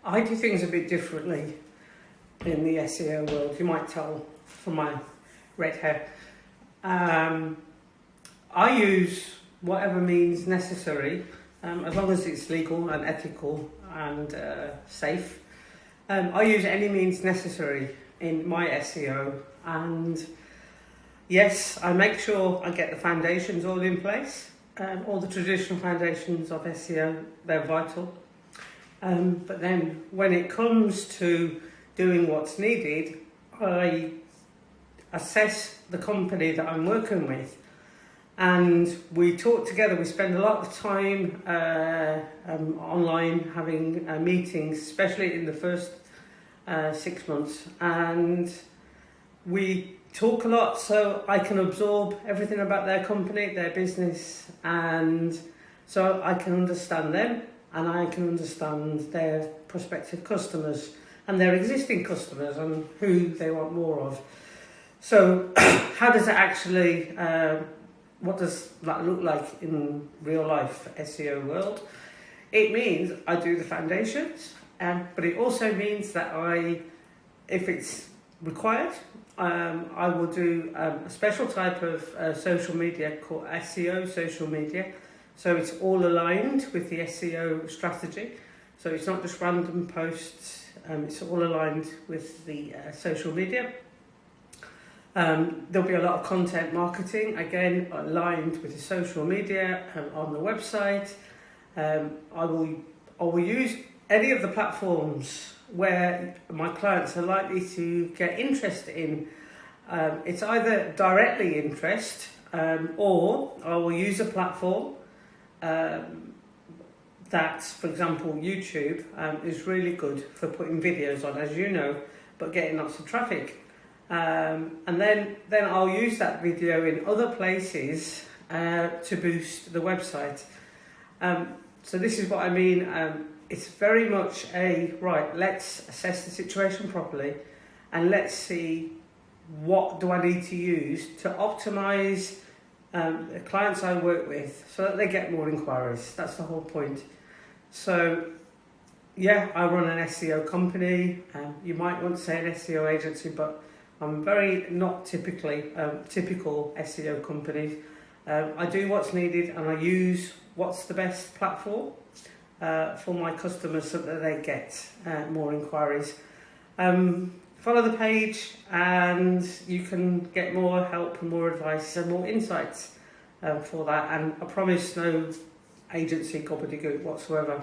I do things a bit differently in the SEO world. You might tell from my red hair. I use whatever means necessary, as long as it's legal and ethical and safe. I use any means necessary in my SEO, and yes, I make sure I get the foundations all in place. All the traditional foundations of SEO, they're vital. But then when it comes to doing what's needed, I assess the company that I'm working with, and we talk together. We spend a lot of time online having meetings, especially in the first 6 months, and we talk a lot so I can absorb everything about their company, their business, and so I can understand them and I can understand their prospective customers and their existing customers and who they want more of. So how does it actually, what does that look like in real life SEO world? It means I do the foundations, but it also means that if it's required, I will do a special type of social media called SEO social media. So it's all aligned with the SEO strategy. So it's not just random posts, it's all aligned with the social media. There'll be a lot of content marketing, again, aligned with the social media on the website. I will use any of the platforms where my clients are likely to get interest in. It's either directly interest, or I will use a platform that, for example, YouTube is really good for putting videos on, as you know, but getting lots of traffic. And then I'll use that video in other places to boost the website. So this is what I mean. It's very much right, let's assess the situation properly and let's see what do I need to use to optimize the clients I work with so that they get more inquiries. That's the whole point. So yeah, I run an SEO company. You might want to say an SEO agency, but I'm very not typical SEO company. I do what's needed and I use what's the best platform for my customers so that they get more inquiries. Follow the page and you can get more help and more advice and more insights for that. And I promise no agency gobbledygook whatsoever.